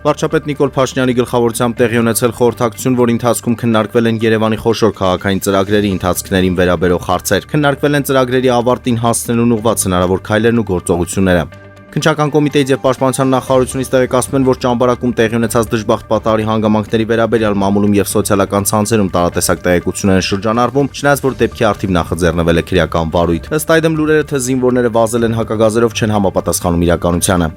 Վարչապետ Նիկոլ Փաշինյանի գլխավորությամբ տեղի ունեցել խորհրդակցություն, որի ընթացքում քննարկվել են Երևանի խոշոր քաղաքային ծրագրերի ընթացքներին վերաբերող հարցեր։ Քննարկվել են ծրագրերի ավարտին հասցնելուն ուղղված հնարավոր քայլերն ու գործողությունները։ Քննչական կոմիտեից եւ Պաշտպանության նախարարությունից տեղեկացնում են, որ ճամբարակում տեղի ունեցած դժբախտ պատահարի հանգամանքների վերաբերյալ մամուլում եւ սոցիալական ցանցերում տարատեսակ տեղեկություններ են շրջանառվում, չնայած որ դեպքի արդիվ նախաձեռնվել է քրեական վարույթ։ Ըստ այդմ լուրերը, թե զինվորները վազել են հակագազերով, չեն համապատասխանում իրականությանը։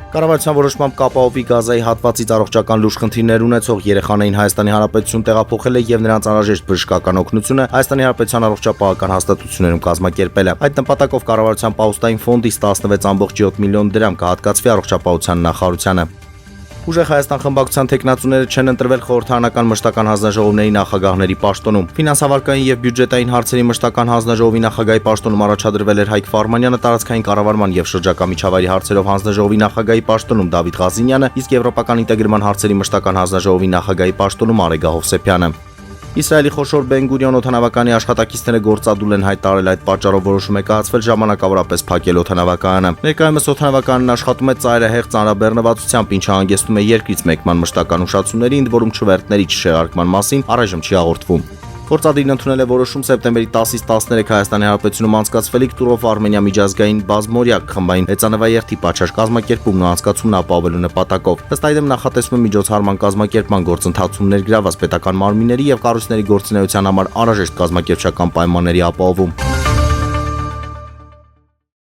Կառավարության որոշմամբ Կապաովի գազայի հատվածից առողջական լուրջ խնդիրներ ունեցող երեխաներին Հայաստանի Հանրապետություն տեղափոխել է եւ նրանց անհրաժեշտ բժշկական օգնությունը Հայաստանի Հանրապետության առողջապահական հաստատություններում կազմակերպել է։ Այդ նպատակով կառավարության պաուստային ֆոնդից 16.7 միլիոն դրամ կհատկացվի առողջապահության նախարարությանը։ Ուժեղ Հայաստան խմբակցության թեկնածուները չեն ընտրվել խորհրդարանական մշտական հանձնաժողովների նախագահների պաշտոնում։ Ֆինանսավարկային եւ բյուջետային հարցերի մշտական հանձնաժողովի նախագահի պաշտոնում առաջադրվել էր Հայկ Ֆարմանյանը, տարածքային կառավարման եւ շրջակա միջավայրի հարցերով հանձնաժողովի նախագահի պաշտոնում Դավիթ Ղազինյանը, իսկ եվրոպական ինտեգրման հարցերի մշտական հանձնաժողովի նախագահի պաշտոնում Արեգա Հովսեփյանը։ Իսրայելի խոշոր Բեն-Գուրիոն օդանավականի աշխատակիցները գործադուլ են հայտարարել այդ պատճառով որոշում է կայացվել ժամանակավորապես փակել օդանավակայանը։ Ներկայումս օդանավականն աշխատում է ծայրահեղ ծանրաբեռնվածությամբ, ինչը հանգեցնում է երկրից մեկման մշտական ուշացումների, ընդ որում չվերթների չշեղարկման մասին առայժմ չի հաղորդվում։ Գործադիրն ընդունել է որոշում սեպտեմբերի 10-ից 13 Հայաստանի Հանրապետությունում անցկացվելիք Տուրով Արմենիա միջազգային բազմօրյա խմբային հեծանվաերթի պատշաճ կազմակերպումն ու անցկացումն ապահովելու նպատակով։ Ըստ այդմ նախատեսվում է միջոցառման կազմակերպման գործընթացում ներգրավված պետական մարմինների եւ կառույցների գործունեության համար անհրաժեշտ կազմակերպչական պայմանների ապահովում։